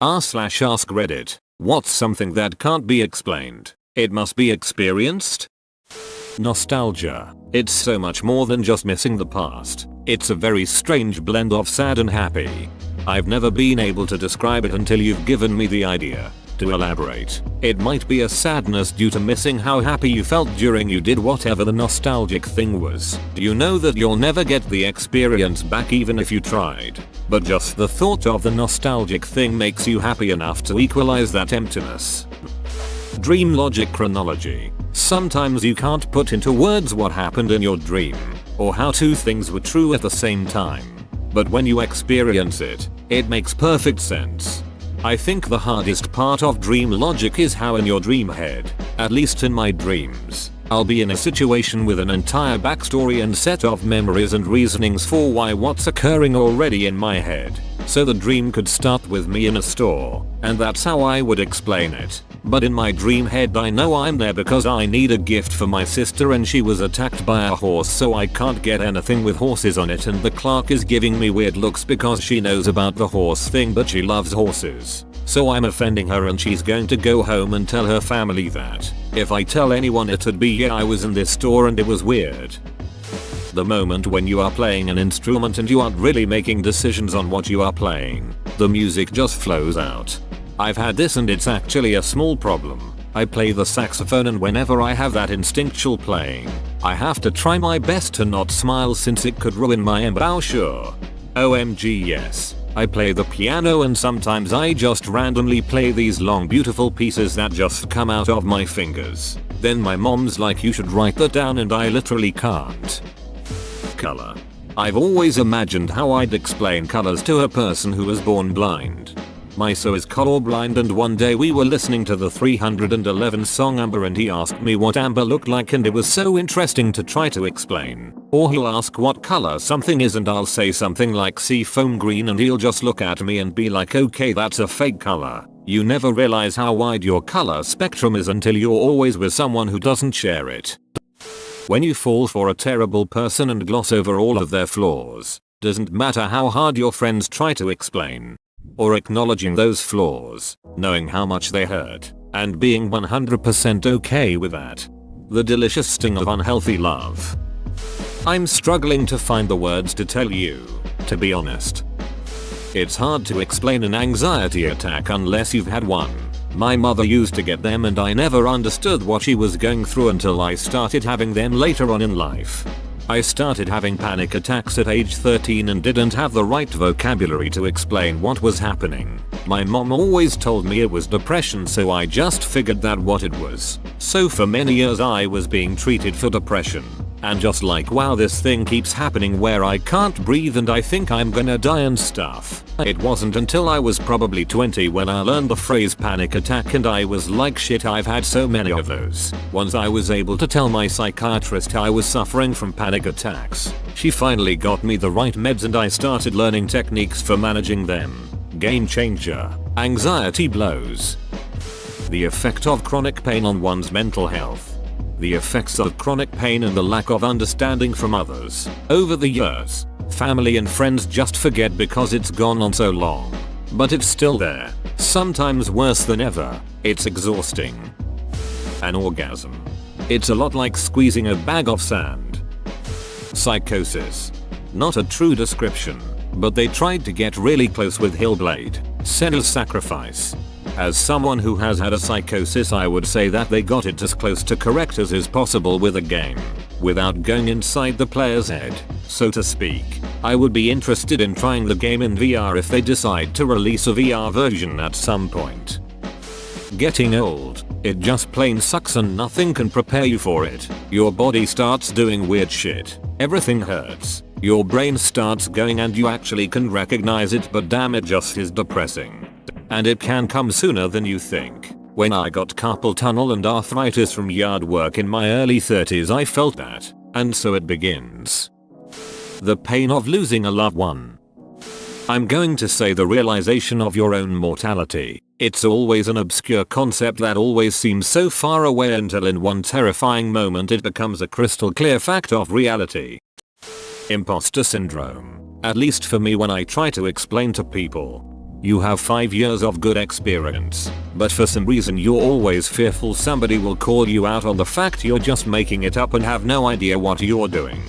r/ask Reddit. What's something that can't be explained? It must be experienced? Nostalgia. It's so much more than just missing the past. It's a very strange blend of sad and happy. I've never been able to describe it until you've given me the idea. To elaborate, it might be a sadness due to missing how happy you felt during you did whatever the nostalgic thing was. You know that you'll never get the experience back even if you tried. But just the thought of the nostalgic thing makes you happy enough to equalize that emptiness. Dream logic chronology. Sometimes you can't put into words what happened in your dream, or how two things were true at the same time. But when you experience it, it makes perfect sense. I think the hardest part of dream logic is how in your dream head, at least in my dreams, I'll be in a situation with an entire backstory and set of memories and reasonings for why what's occurring already in my head. So the dream could start with me in a store, and that's how I would explain it. But in my dream head I know I'm there because I need a gift for my sister and she was attacked by a horse, so I can't get anything with horses on it, and the clerk is giving me weird looks because she knows about the horse thing but she loves horses. So I'm offending her and she's going to go home and tell her family that if I tell anyone it'd be yeah I was in this store and it was weird. The moment when you are playing an instrument and you aren't really making decisions on what you are playing, the music just flows out. I've had this and it's actually a small problem. I play the saxophone and whenever I have that instinctual playing, I have to try my best to not smile since it could ruin my embouchure. OMG yes. I play the piano and sometimes I just randomly play these long beautiful pieces that just come out of my fingers. Then my mom's like you should write that down and I literally can't. Color. I've always imagined how I'd explain colors to a person who was born blind. My so is colorblind and one day we were listening to the 311 song Amber and he asked me what amber looked like and it was so interesting to try to explain. Or he'll ask what color something is and I'll say something like seafoam green and he'll just look at me and be like okay that's a fake color. You never realize how wide your color spectrum is until you're always with someone who doesn't share it. When you fall for a terrible person and gloss over all of their flaws, doesn't matter how hard your friends try to explain. Or acknowledging those flaws, knowing how much they hurt, and being 100% okay with that. The delicious sting of unhealthy love. I'm struggling to find the words to tell you, to be honest. It's hard to explain an anxiety attack unless you've had one. My mother used to get them and I never understood what she was going through until I started having them later on in life. I started having panic attacks at age 13 and didn't have the right vocabulary to explain what was happening. My mom always told me it was depression, so I just figured that what it was. So for many years I was being treated for depression. And just like wow this thing keeps happening where I can't breathe and I think I'm gonna die and stuff. It wasn't until I was probably 20 when I learned the phrase panic attack and I was like shit I've had so many of those. Once I was able to tell my psychiatrist I was suffering from panic attacks, she finally got me the right meds and I started learning techniques for managing them. Game changer. Anxiety blows. The effect of chronic pain on one's mental health. The effects of chronic pain and the lack of understanding from others. Over the years, family and friends just forget because it's gone on so long. But it's still there. Sometimes worse than ever. It's exhausting. An orgasm. It's a lot like squeezing a bag of sand. Psychosis. Not a true description, but they tried to get really close with Hillblade. Senua's Sacrifice. As someone who has had a psychosis I would say that they got it as close to correct as is possible with a game, without going inside the player's head, so to speak. I would be interested in trying the game in VR if they decide to release a VR version at some point. Getting old. It just plain sucks and nothing can prepare you for it. Your body starts doing weird shit. Everything hurts. Your brain starts going and you actually can recognize it, but damn it just is depressing. And it can come sooner than you think. When I got carpal tunnel and arthritis from yard work in my early 30s I felt that, and so it begins. The pain of losing a loved one. I'm going to say the realization of your own mortality. It's always an obscure concept that always seems so far away until in one terrifying moment it becomes a crystal clear fact of reality. Imposter syndrome. At least for me when I try to explain to people. You have 5 years of good experience, but for some reason you're always fearful somebody will call you out on the fact you're just making it up and have no idea what you're doing.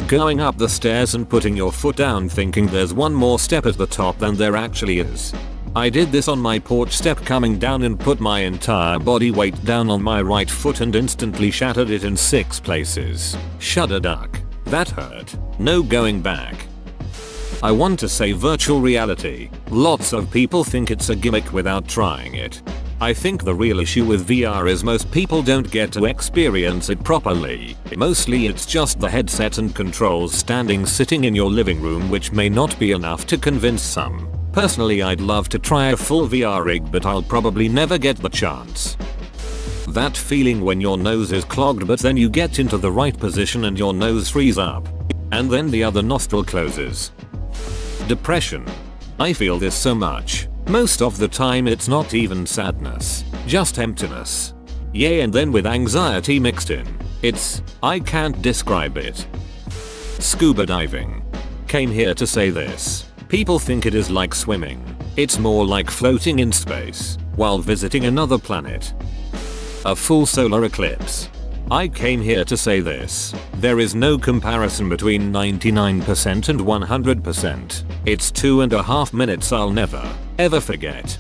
Going up the stairs and putting your foot down thinking there's one more step at the top than there actually is. I did this on my porch step coming down and put my entire body weight down on my right foot and instantly shattered it in 6 places. Shudder duck. That hurt. No going back. I want to say virtual reality. Lots of people think it's a gimmick without trying it. I think the real issue with VR is most people don't get to experience it properly. Mostly it's just the headset and controls sitting in your living room, which may not be enough to convince some. Personally, I'd love to try a full VR rig, but I'll probably never get the chance. That feeling when your nose is clogged but then you get into the right position and your nose frees up. And then the other nostril closes. Depression. I feel this so much. Most of the time it's not even sadness, just emptiness. Yeah, and then with anxiety mixed in. I can't describe it. Scuba diving. Came here to say this. People think it is like swimming. It's more like floating in space while visiting another planet. A full solar eclipse. I came here to say this. There is no comparison between 99% and 100%. It's 2.5 minutes I'll never, ever forget.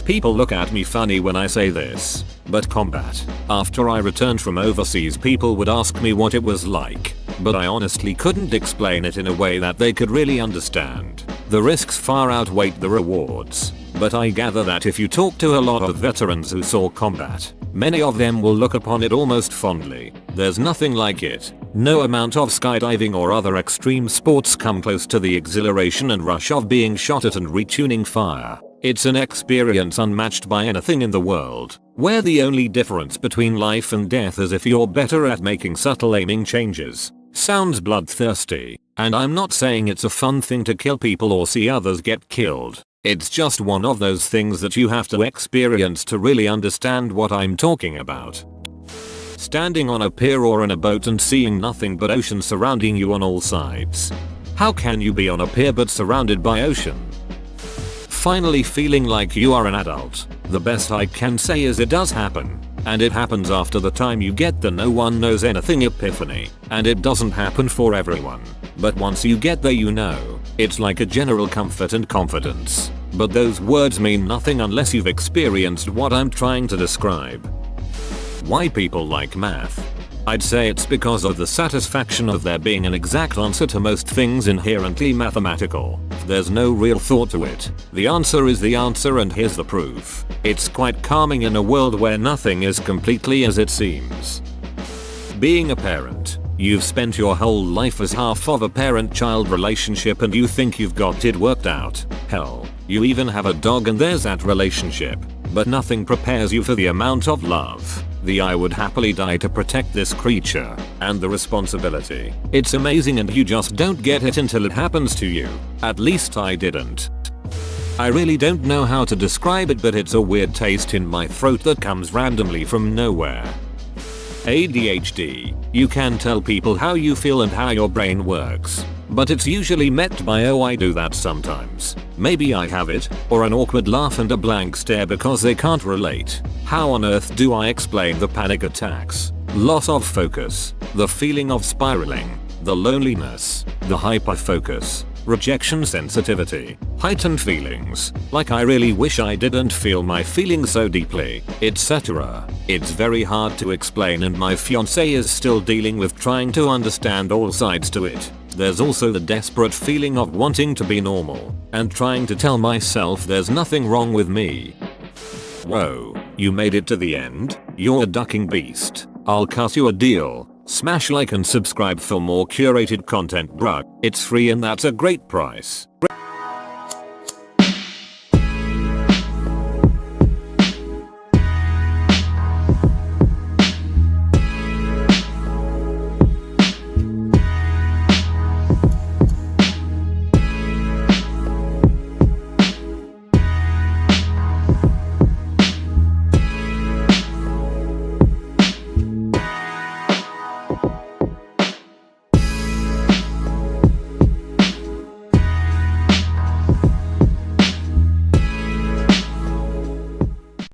People look at me funny when I say this, but combat. After I returned from overseas, people would ask me what it was like, but I honestly couldn't explain it in a way that they could really understand. The risks far outweighed the rewards. But I gather that if you talk to a lot of veterans who saw combat, many of them will look upon it almost fondly. There's nothing like it. No amount of skydiving or other extreme sports come close to the exhilaration and rush of being shot at and retuning fire. It's an experience unmatched by anything in the world, where the only difference between life and death is if you're better at making subtle aiming changes. Sounds bloodthirsty, and I'm not saying it's a fun thing to kill people or see others get killed. It's just one of those things that you have to experience to really understand what I'm talking about. Standing on a pier or in a boat and seeing nothing but ocean surrounding you on all sides. How can you be on a pier but surrounded by ocean? Finally feeling like you are an adult. The best I can say is it does happen. And it happens after the time you get the no one knows anything epiphany. And it doesn't happen for everyone. But once you get there, you know. It's like a general comfort and confidence. But those words mean nothing unless you've experienced what I'm trying to describe. Why people like math? I'd say it's because of the satisfaction of there being an exact answer to most things inherently mathematical. There's no real thought to it. The answer is the answer, and here's the proof. It's quite calming in a world where nothing is completely as it seems. Being a parent. You've spent your whole life as half of a parent-child relationship and you think you've got it worked out. Hell, you even have a dog and there's that relationship. But nothing prepares you for the amount of love, the I would happily die to protect this creature, and the responsibility. It's amazing and you just don't get it until it happens to you. At least I didn't. I really don't know how to describe it, but it's a weird taste in my throat that comes randomly from nowhere. ADHD. You can tell people how you feel and how your brain works. But it's usually met by "oh, I do that sometimes. Maybe I have it," or an awkward laugh and a blank stare because they can't relate. How on earth do I explain the panic attacks, loss of focus, the feeling of spiraling, the loneliness, the hyperfocus, rejection sensitivity, heightened feelings, like I really wish I didn't feel my feelings so deeply, etc. It's very hard to explain, and my fiance is still dealing with trying to understand all sides to it. There's also the desperate feeling of wanting to be normal, and trying to tell myself there's nothing wrong with me. Whoa, you made it to the end? You're a ducking beast. I'll cut you a deal. Smash like and subscribe for more curated content, bruh. It's free and that's a great price.